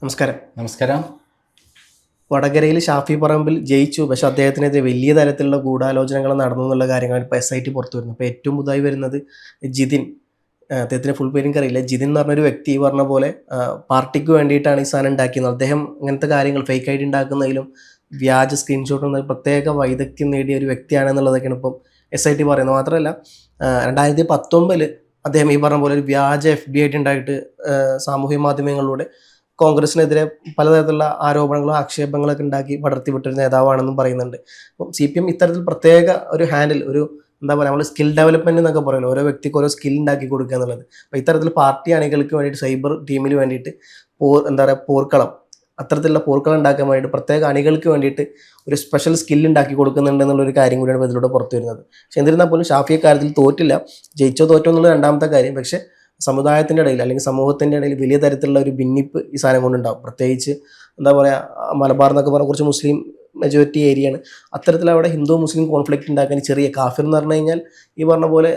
നമസ്കാരം. നമസ്കാരം. വടകരയിൽ ഷാഫി പറമ്പിൽ ജയിച്ചു, പക്ഷെ അദ്ദേഹത്തിനെതിരെ വലിയ തരത്തിലുള്ള ഗൂഢാലോചനകൾ നടന്നു എന്നുള്ള കാര്യങ്ങൾ ഇപ്പോൾ SIT പുറത്തു വരുന്നു. അപ്പോൾ ഏറ്റവും പുതുതായി വരുന്നത് ജിതിൻ, അദ്ദേഹത്തിൻ്റെ ഫുൾ പേര് എനിക്കറിയില്ല. ജിതിൻ എന്ന് പറഞ്ഞൊരു വ്യക്തി ഈ പറഞ്ഞ പോലെ പാർട്ടിക്ക് വേണ്ടിയിട്ടാണ് ഈ സാധനം ഉണ്ടാക്കിയത്. അദ്ദേഹം ഇങ്ങനത്തെ കാര്യങ്ങൾ ഫേക്ക് ID ഉണ്ടാക്കുന്നതിലും വ്യാജ സ്ക്രീൻഷോട്ട് എന്ന പ്രത്യേക വൈദഗ്ധ്യം നേടിയ ഒരു വ്യക്തിയാണെന്നുള്ളതൊക്കെയാണ് ഇപ്പം SIT പറയുന്നത്. മാത്രമല്ല 2019 അദ്ദേഹം ഈ പറഞ്ഞ പോലെ ഒരു വ്യാജ FB ആയിട്ട് ഉണ്ടായിട്ട് സാമൂഹ്യ മാധ്യമങ്ങളിലൂടെ കോൺഗ്രസിനെതിരെ പലതരത്തിലുള്ള ആരോപണങ്ങളും ആക്ഷേപങ്ങളൊക്കെ ഉണ്ടാക്കി പടർത്തിവിട്ടൊരു നേതാവാണെന്നും പറയുന്നുണ്ട്. അപ്പം CPM ഇത്തരത്തിൽ പ്രത്യേക ഒരു ഹാൻഡിൽ, ഒരു എന്താ പറയുക, നമ്മൾ സ്കിൽ ഡെവലപ്മെൻറ്റ് എന്നൊക്കെ പറയുന്നത്, ഓരോ വ്യക്തിക്ക് ഓരോ സ്കിൽ ഉണ്ടാക്കി കൊടുക്കുക എന്നുള്ളത്. അപ്പോൾ ഇത്തരത്തിൽ പാർട്ടി അണികൾക്ക് വേണ്ടിയിട്ട്, സൈബർ ടീമിന് വേണ്ടിയിട്ട് എന്താ പറയുക, പോർക്കളം, അത്തരത്തിലുള്ള പോർക്കളം ഉണ്ടാക്കാൻ വേണ്ടിയിട്ട് പ്രത്യേക അണികൾക്ക് വേണ്ടിയിട്ട് ഒരു സ്പെഷ്യൽ സ്കിൽ ഉണ്ടാക്കി കൊടുക്കുന്നുണ്ട് എന്നുള്ളൊരു കാര്യം കൂടിയാണ് ഇതിലൂടെ പുറത്തു വരുന്നത്. പക്ഷെ എന്നിരുന്നാൽ പോലും ഷാഫി കാര്യത്തിൽ തോറ്റില്ല. ജയിച്ചോ തോറ്റോ എന്നുള്ള രണ്ടാമത്തെ കാര്യം. പക്ഷേ സമുദായത്തിൻ്റെ ഇടയിൽ അല്ലെങ്കിൽ സമൂഹത്തിൻ്റെ ഇടയിൽ വലിയ തരത്തിലുള്ള ഒരു ഭിന്നിപ്പ് ഈ സാധനം കൊണ്ടുണ്ടാകും. പ്രത്യേകിച്ച് എന്താ പറയുക, മലബാർ എന്നൊക്കെ പറഞ്ഞാൽ കുറച്ച് മുസ്ലിം മെജോറിറ്റി ഏരിയയാണ്. അത്തരത്തിൽ അവിടെ ഹിന്ദു മുസ്ലിം കോൺഫ്ലിക്റ്റ് ഉണ്ടാക്കാൻ ചെറിയ കാഫിർ എന്ന് പറഞ്ഞു കഴിഞ്ഞാൽ ഈ പറഞ്ഞ പോലെ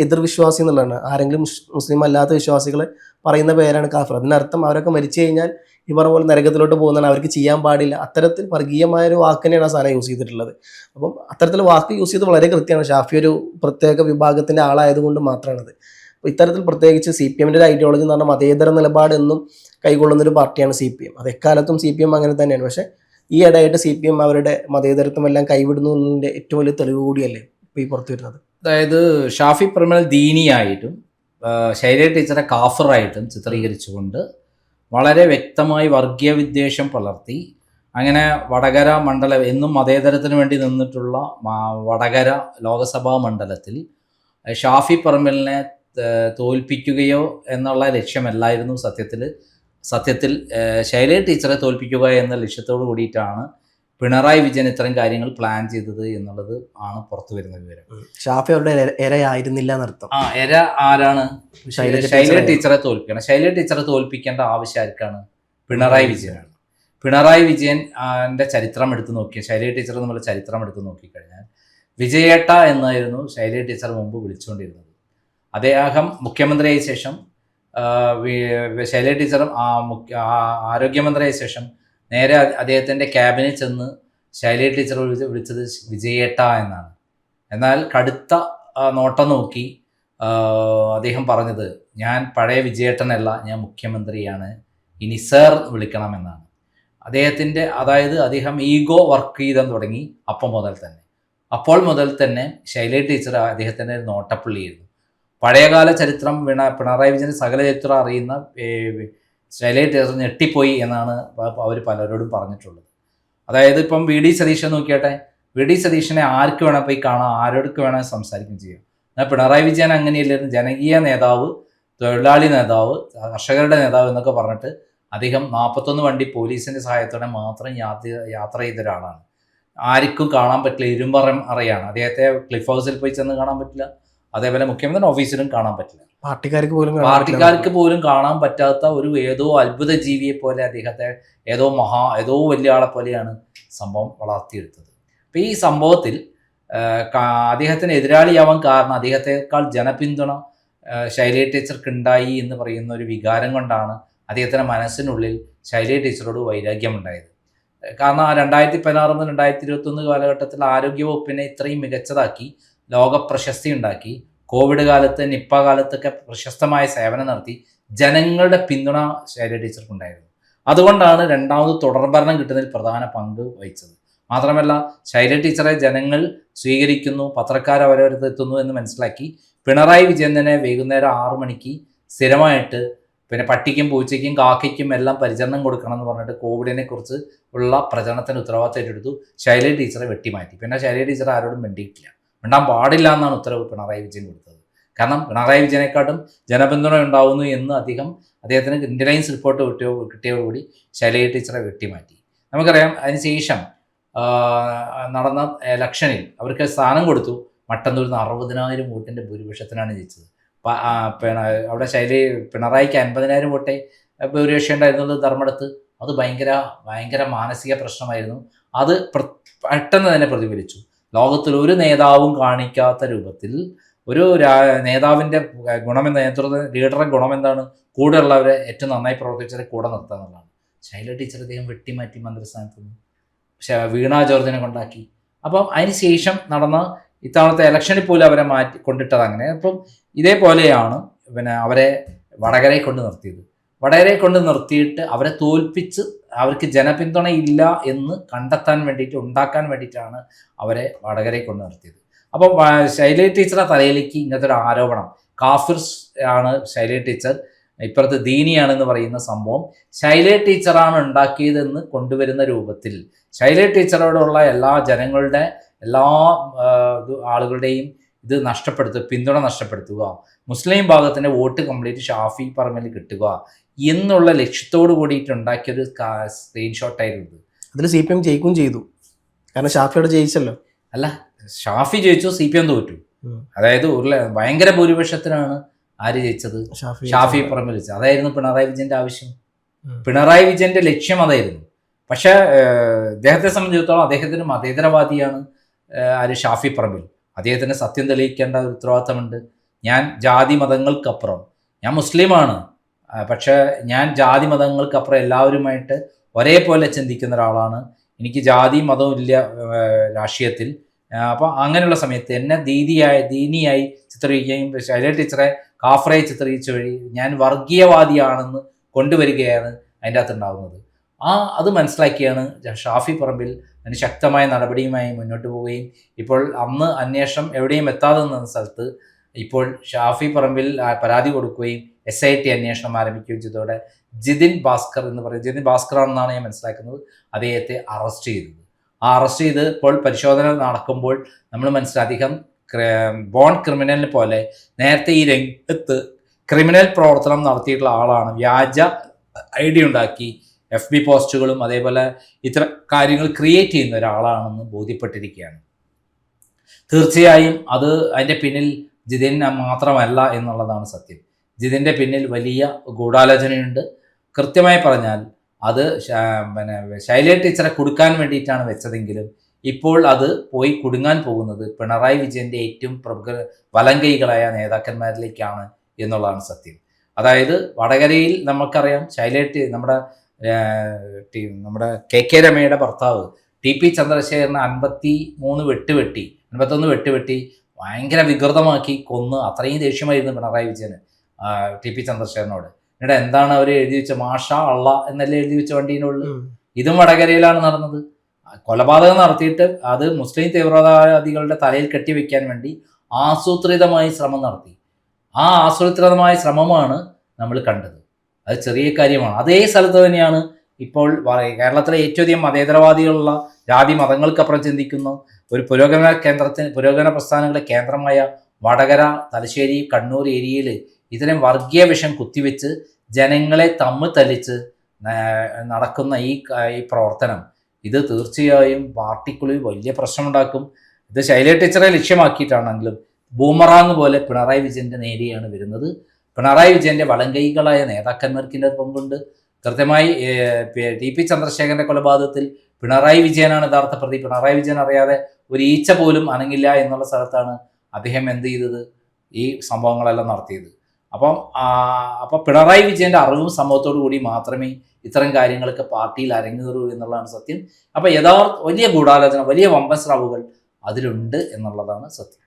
എതിർവിശ്വാസി എന്നുള്ളതാണ്. ആരെങ്കിലും മുസ്ലിം അല്ലാത്ത വിശ്വാസികളെ പറയുന്ന പേരാണ് കാഫിർ. അതിനർത്ഥം അവരൊക്കെ മരിച്ചു കഴിഞ്ഞാൽ ഈ പറഞ്ഞ പോലെ നരകത്തിലോട്ട് പോകുന്നതാണ്, അവർക്ക് ചെയ്യാൻ പാടില്ല. അത്തരത്തിൽ വർഗീയമായൊരു വാക്കിനെയാണ് ആ സാധനം യൂസ് ചെയ്തിട്ടുള്ളത്. അപ്പം അത്തരത്തിൽ വാക്ക് യൂസ് ചെയ്ത് വളരെ കൃത്യമാണ്. ഷാഫി ഒരു പ്രത്യേക വിഭാഗത്തിൻ്റെ ആളായതുകൊണ്ട് മാത്രമാണത്. അപ്പോൾ ഇത്തരത്തിൽ പ്രത്യേകിച്ച് CPM-ൻ്റെ ഒരു ഐഡിയോളജി എന്ന് പറഞ്ഞാൽ മതേതര നിലപാട് എന്നും കൈകൊള്ളുന്നൊരു പാർട്ടിയാണ് CPM. അത് എക്കാലത്തും CPM അങ്ങനെ തന്നെയാണ്. പക്ഷേ ഈ ഇടയായിട്ട് CPM അവരുടെ മതേതരത്വം എല്ലാം കൈവിടുന്നതിൻ്റെ ഏറ്റവും വലിയ തെളിവ് കൂടിയല്ലേ ഇപ്പോൾ ഈ പുറത്തു വരുന്നത്. അതായത് ഷാഫി പറമ്പിൽ ദീനിയായിട്ടും ശൈലജ ടീച്ചറെ കാഫറായിട്ടും ചിത്രീകരിച്ചുകൊണ്ട് വളരെ വ്യക്തമായി വർഗീയ വിദ്വേഷം പുലർത്തി അങ്ങനെ വടകര മണ്ഡലം എന്നും മതേതരത്തിന് വേണ്ടി നിന്നിട്ടുള്ള വടകര ലോകസഭാ മണ്ഡലത്തിൽ ഷാഫി പറമ്പിലിനെ തോൽപ്പിക്കുകയോ എന്നുള്ള ലക്ഷ്യമല്ലായിരുന്നു സത്യത്തിൽ ശൈലജ ടീച്ചറെ തോൽപ്പിക്കുക എന്ന ലക്ഷ്യത്തോട് കൂടിയിട്ടാണ് പിണറായി വിജയൻ ഇത്തരം കാര്യങ്ങൾ പ്ലാൻ ചെയ്തത് എന്നുള്ളത് ആണ് പുറത്തു വരുന്ന വിവരം. ഷാഫി അവരുടെ ഇരയായിരുന്നില്ല എന്നർത്ഥം. ഇര ആരാണ്? ശൈലജ ടീച്ചറെ തോൽപ്പിക്കണം. ശൈലജ ടീച്ചറെ തോൽപ്പിക്കേണ്ട ആവശ്യം ആർക്കാണ്? പിണറായി വിജയനാണ്. പിണറായി വിജയൻ്റെ ചരിത്രം എടുത്തു നോക്കിയാൽ, ശൈലജ ടീച്ചർ എന്നുള്ള ചരിത്രം എടുത്തു നോക്കിക്കഴിഞ്ഞാൽ വിജയേട്ട എന്നായിരുന്നു ശൈലജ ടീച്ചർ മുമ്പ് വിളിച്ചുകൊണ്ടിരുന്നത്. അദ്ദേഹം മുഖ്യമന്ത്രിയായ ശേഷം, ശൈലജ ടീച്ചറും ആരോഗ്യമന്ത്രിയായ ശേഷം നേരെ അദ്ദേഹത്തിൻ്റെ ക്യാബിനിൽ ചെന്ന് ശൈലജ ടീച്ചർ വിളിച്ചത് വിജയേട്ട എന്നാണ്. എന്നാൽ കടുത്ത നോട്ടം നോക്കി അദ്ദേഹം പറഞ്ഞത്, ഞാൻ പഴയ വിജയേട്ടനല്ല, ഞാൻ മുഖ്യമന്ത്രിയാണ്, ഇനി സർ വിളിക്കണമെന്നാണ്. അതായത് അദ്ദേഹം ഈഗോ വർക്ക് ചെയ്താൻ തുടങ്ങി. അപ്പോൾ മുതൽ തന്നെ ശൈലജ ടീച്ചർ അദ്ദേഹത്തിൻ്റെ നോട്ടപ്പുള്ളിയായിരുന്നു. പഴയകാല ചരിത്രം പിണറായി വിജയൻ്റെ സകല ചരിത്രം അറിയുന്ന ശൈലജ ടീച്ചർ ഞെട്ടിപ്പോയി എന്നാണ് അവർ പലരോടും പറഞ്ഞിട്ടുള്ളത്. അതായത് ഇപ്പം VD സതീശൻ നോക്കിയാട്ടെ, VD സതീശനെ ആർക്ക് വേണം പോയി കാണാം, ആരോടൊക്കെ വേണം സംസാരിക്കുകയും ചെയ്യാം. എന്നാൽ പിണറായി വിജയൻ അങ്ങനെയല്ലായിരുന്നു. ജനകീയ നേതാവ്, തൊഴിലാളി നേതാവ്, കർഷകരുടെ നേതാവ് എന്നൊക്കെ പറഞ്ഞിട്ട് അദ്ദേഹം 41 വണ്ടി പോലീസിൻ്റെ സഹായത്തോടെ മാത്രം യാത്ര ചെയ്ത ഒരാളാണ്. ആർക്കും കാണാൻ പറ്റില്ല, ഇരുമ്പറം അറിയാണ്. അദ്ദേഹത്തെ ക്ലിഫ് ഹൗസിൽ പോയി ചെന്ന് കാണാൻ പറ്റില്ല, അതേപോലെ മുഖ്യമന്ത്രി ഓഫീസിലും കാണാൻ പറ്റില്ല. പാർട്ടിക്കാർക്ക് പോലും കാണാൻ പറ്റാത്ത ഒരു ഏതോ അത്ഭുത ജീവിയെ പോലെ അദ്ദേഹത്തെ ഏതോ വലിയ ആളെ പോലെയാണ് സംഭവം വളർത്തിയെടുത്തത്. അപ്പം ഈ സംഭവത്തിൽ അദ്ദേഹത്തിന് എതിരാളിയാവാൻ കാരണം അദ്ദേഹത്തെക്കാൾ ജനപിന്തുണ ശൈലജ ടീച്ചർക്ക് ഉണ്ടായി എന്ന് പറയുന്ന ഒരു വികാരം കൊണ്ടാണ് അദ്ദേഹത്തിൻ്റെ മനസ്സിനുള്ളിൽ ശൈലജ ടീച്ചറോട് വൈരാഗ്യമുണ്ടായത്. കാരണം 2016 മുതൽ 2021 കാലഘട്ടത്തിൽ ആരോഗ്യവകുപ്പിനെ ഇത്രയും മികച്ചതാക്കി, ലോക പ്രശസ്തി ഉണ്ടാക്കി, കോവിഡ് കാലത്ത്, നിപ്പ കാലത്തൊക്കെ പ്രശസ്തമായ സേവനം നടത്തി, ജനങ്ങളുടെ പിന്തുണ ശൈലജ ടീച്ചർക്കുണ്ടായിരുന്നു. അതുകൊണ്ടാണ് രണ്ടാമത് തുടർഭരണം കിട്ടുന്നതിൽ പ്രധാന പങ്ക് വഹിച്ചത്. മാത്രമല്ല, ശൈലജ ടീച്ചറെ ജനങ്ങൾ സ്വീകരിക്കുന്നു, പത്രക്കാർ അവരടുത്ത് എത്തുന്നു എന്ന് മനസ്സിലാക്കി പിണറായി വിജയൻ തന്നെ വൈകുന്നേരം 6 മണിക്ക് സ്ഥിരമായിട്ട് പിന്നെ പട്ടിക്കും പൂച്ചയ്ക്കും കാക്കയ്ക്കും എല്ലാം പരിചരണം കൊടുക്കണം എന്ന് പറഞ്ഞിട്ട് കോവിഡിനെ കുറിച്ച് ഉള്ള പ്രചരണത്തിന് ഉത്തരവാദിത്തം ഏറ്റെടുത്തു. ശൈലജ ടീച്ചറെ വെട്ടിമാറ്റി. പിന്നെ ശൈലജ ടീച്ചർ ആരോടും മിണ്ടാൻ പാടില്ല എന്നാണ് ഉത്തരവ് പിണറായി വിജയൻ കൊടുത്തത്. കാരണം പിണറായി വിജയനെക്കാട്ടും ജനപിന്തുണ ഉണ്ടാവുന്നു എന്ന് അദ്ദേഹത്തിന് ഇന്റലിജൻസ് റിപ്പോർട്ട് കിട്ടിയതോടുകൂടി ശൈലജ ടീച്ചറെ വെട്ടിമാറ്റി. നമുക്കറിയാം, അതിനുശേഷം നടന്ന ഇലക്ഷനിൽ അവർക്ക് സ്ഥാനം കൊടുത്തു. മട്ടന്നൂരിൽ നിന്ന് 60,000 വോട്ടിൻ്റെ ഭൂരിപക്ഷത്തിനാണ് ജയിച്ചത്. അവിടെ പിണറായിക്ക് 50,000 വോട്ടേ ഭൂരിപക്ഷം ഉണ്ടായിരുന്നത് ധർമ്മടത്ത്. അത് ഭയങ്കര മാനസിക പ്രശ്നമായിരുന്നു. അത് പെട്ടെന്ന് തന്നെ പ്രതിഫലിച്ചു. ലോകത്തിൽ ഒരു നേതാവും കാണിക്കാത്ത രൂപത്തിൽ ഒരു നേതാവിൻ്റെ ലീഡറുടെ ഗുണം എന്താണ്? കൂടെയുള്ളവരെ ഏറ്റവും നന്നായി പ്രവർത്തിച്ചവരെ കൂടെ നിർത്തുക എന്നുള്ളതാണ്. ശൈല ടീച്ചർ അദ്ദേഹം വെട്ടിമാറ്റി മന്ത്രിസ്ഥാനത്ത് നിന്ന്. പക്ഷെ വീണ ജോർജിനെ കൊണ്ടാക്കി. അപ്പം അതിന് ശേഷം നടന്ന ഇത്തവണത്തെ ഇലക്ഷനിൽ പോലും അവരെ മാറ്റി കൊണ്ടിട്ടത് അങ്ങനെ. അപ്പം ഇതേപോലെയാണ് അവരെ വടകരയെ കൊണ്ട് നിർത്തിയത്. വടകരയെ കൊണ്ട് നിർത്തിയിട്ട് അവരെ തോൽപ്പിച്ച് അവർക്ക് ജനപിന്തുണ ഇല്ല എന്ന് കണ്ടെത്താൻ വേണ്ടിയിട്ട്, ഉണ്ടാക്കാൻ വേണ്ടിയിട്ടാണ് അവരെ വടകരയെ കൊണ്ട് നിർത്തിയത്. അപ്പം ശൈല ടീച്ചറുടെ തലയിലേക്ക് ഇങ്ങനത്തെ ഒരു ആരോപണം, കാഫിർ ആണ് ശൈല ടീച്ചർ, ഇപ്പുറത്ത് ദീനിയാണെന്ന് പറയുന്ന സംഭവം ശൈല ടീച്ചറാണ് ഉണ്ടാക്കിയതെന്ന് കൊണ്ടുവരുന്ന രൂപത്തിൽ ശൈല ടീച്ചറോടുള്ള എല്ലാ ജനങ്ങളുടെ എല്ലാ ആളുകളുടെയും ഇത് പിന്തുണ നഷ്ടപ്പെടുത്തുക, മുസ്ലിം ഭാഗത്തിൻ്റെ വോട്ട് കംപ്ലീറ്റ് ഷാഫി പറമ്പിൽ കിട്ടുക എന്നുള്ള ലക്ഷ്യത്തോട് കൂടിയിട്ട് ഉണ്ടാക്കിയൊരു സ്ക്രീൻഷോട്ടായിരുന്നു. അതിൽ CPM ജയിക്കുകയും ചെയ്തു. കാരണം ഷാഫിയോട് ജയിച്ചല്ലോ. അല്ല, ഷാഫി ജയിച്ചു, CPM തോറ്റു. അതായത് ഭയങ്കര ഭൂരിപക്ഷത്തിനാണ് ആര് ജയിച്ചത്? ഷാഫി പറമ്പിൽ ജയിച്ചത്. അതായിരുന്നു പിണറായി വിജയന്റെ ആവശ്യം. പിണറായി വിജയന്റെ ലക്ഷ്യം അതായിരുന്നു. പക്ഷെ അദ്ദേഹത്തെ സംബന്ധിച്ചിടത്തോളം അദ്ദേഹത്തിന് മതേതരവാദിയാണ് ആര്? ഷാഫി പറമ്പിൽ. അദ്ദേഹത്തിന് സത്യം തെളിയിക്കേണ്ട ഒരു ഉത്തരവാദിത്തമുണ്ട്. ഞാൻ ജാതി മതങ്ങൾക്കപ്പുറം, ഞാൻ മുസ്ലിമാണ്, പക്ഷെ ഞാൻ ജാതി മതങ്ങൾക്കപ്പുറം എല്ലാവരുമായിട്ട് ഒരേപോലെ ചിന്തിക്കുന്ന ഒരാളാണ്. എനിക്ക് ജാതി മതവും ഇല്ല രാഷ്ട്രീയത്തിൽ. അപ്പോൾ അങ്ങനെയുള്ള സമയത്ത് എന്നെ ദീനിയായി ചിത്രീകരിക്കുകയും ശൈല ടീച്ചറെ കാഫറായി ചിത്രീകരിച്ച വഴി ഞാൻ വർഗീയവാദിയാണെന്ന് കൊണ്ടുവരികയാണ് അതിൻ്റെ അകത്ത് ഉണ്ടാകുന്നത്. അത് മനസ്സിലാക്കിയാണ് ഷാഫി പറമ്പിൽ അതിന് ശക്തമായ നടപടിയുമായി മുന്നോട്ട് പോവുകയും ഇപ്പോൾ അന്ന് അന്വേഷണം എവിടെയും എത്താതെ നിന്ന സ്ഥലത്ത് ഇപ്പോൾ ഷാഫി പറമ്പിൽ പരാതി കൊടുക്കുകയും SIT അന്വേഷണം ആരംഭിക്കുകയും ചെയ്തതോടെ ജിതിൻ ഭാസ്കർ ആണെന്നാണ് ഞാൻ മനസ്സിലാക്കുന്നത്, അദ്ദേഹത്തെ അറസ്റ്റ് ചെയ്തത്. അറസ്റ്റ് ചെയ്ത് ഇപ്പോൾ പരിശോധന നടക്കുമ്പോൾ നമ്മൾ മനസ്സിലധികം ബോൺ ക്രിമിനലിനെ പോലെ നേരത്തെ ഈ രംഗത്ത് ക്രിമിനൽ പ്രവർത്തനം നടത്തിയിട്ടുള്ള ആളാണ്. വ്യാജ ID ഉണ്ടാക്കി FB പോസ്റ്റുകളും അതേപോലെ ഇത്തരം കാര്യങ്ങൾ ക്രിയേറ്റ് ചെയ്യുന്ന ഒരാളാണെന്ന് ബോധ്യപ്പെട്ടിരിക്കുകയാണ്. തീർച്ചയായും അതിൻ്റെ പിന്നിൽ ജിതിൻ മാത്രമല്ല എന്നുള്ളതാണ് സത്യം. ജിതിൻ്റെ പിന്നിൽ വലിയ ഗൂഢാലോചനയുണ്ട്. കൃത്യമായി പറഞ്ഞാൽ അത് ശൈല ടീച്ചറെ കൊടുക്കാൻ വേണ്ടിയിട്ടാണ് വെച്ചതെങ്കിലും ഇപ്പോൾ അത് പോയി കുടുങ്ങാൻ പോകുന്നത് പിണറായി വിജയൻ്റെ ഏറ്റവും പ്രമുഖ വലങ്കൈകളായ നേതാക്കന്മാരിലേക്കാണ് എന്നുള്ളതാണ് സത്യം. അതായത് വടകരയിൽ നമുക്കറിയാം നമ്മുടെ KK രമയുടെ ഭർത്താവ് TP ചന്ദ്രശേഖരന് 51 വെട്ടുവെട്ടി ഭയങ്കര വികൃതമാക്കി കൊന്ന്. അത്രയും ദേഷ്യമായിരുന്നു പിണറായി വിജയന് TP ചന്ദ്രശേഖരനോട്. എന്നിട്ട് എന്താണ് അവർ എഴുതി വെച്ച മാഷാ അള്ള എന്നല്ലേ എഴുതി വെച്ച വണ്ടീനുള്ളിൽ. ഇതും വടകരയിലാണ് നടന്നത്. കൊലപാതകം നടത്തിയിട്ട് അത് മുസ്ലിം തീവ്രവാദികളുടെ തലയിൽ കെട്ടിവെക്കാൻ വേണ്ടി ആസൂത്രിതമായി ശ്രമം നടത്തി. ആ ആസൂത്രിതമായ ശ്രമമാണ് നമ്മൾ കണ്ടത്. അത് ചെറിയ കാര്യമാണ്. അതേ സ്ഥലത്ത് തന്നെയാണ് ഇപ്പോൾ കേരളത്തിലെ ഏറ്റവും അധികം മതേതരവാദികളുള്ള, ജാതി മതങ്ങൾക്കപ്പുറം ചിന്തിക്കുന്ന ഒരു പുരോഗമന പ്രസ്ഥാനങ്ങളുടെ കേന്ദ്രമായ വടകര, തലശ്ശേരി, കണ്ണൂർ ഏരിയയിൽ ഇത്തരം വർഗീയ വിഷം കുത്തിവെച്ച് ജനങ്ങളെ തല്ലിച്ച് നടക്കുന്ന ഈ പ്രവർത്തനം ഇത് തീർച്ചയായും പാർട്ടിക്കുള്ളിൽ വലിയ പ്രശ്നമുണ്ടാക്കും. ഇത് ശൈല ടീച്ചറെ ലക്ഷ്യമാക്കിയിട്ടാണെങ്കിലും ബൂമറാങ് പോലെ പിണറായി വിജയൻ്റെ നേരെയാണ് വരുന്നത്. പിണറായി വിജയൻ്റെ വലങ്കൈകളായ നേതാക്കന്മാർക്കിൻ്റെ പങ്കുണ്ട്. കൃത്യമായി TP ചന്ദ്രശേഖരൻ്റെ കൊലപാതകത്തിൽ പിണറായി വിജയനാണ് യഥാർത്ഥ പ്രതി. പിണറായി വിജയൻ അറിയാതെ ഒരു ഈച്ച പോലും അനങ്ങില്ല എന്നുള്ള സ്ഥലത്താണ് അദ്ദേഹം എന്ത് ചെയ്തത്? ഈ സംഭവങ്ങളെല്ലാം നടത്തിയത്. അപ്പം പിണറായി വിജയൻ്റെ അറിവും സമൂഹത്തോടു കൂടി മാത്രമേ ഇത്തരം കാര്യങ്ങളൊക്കെ പാർട്ടിയിൽ അരങ്ങേറൂ എന്നുള്ളതാണ് സത്യം. അപ്പം വലിയ ഗൂഢാലോചന, വലിയ വമ്പൻ സ്രാവുകൾ അതിലുണ്ട് എന്നുള്ളതാണ് സത്യം.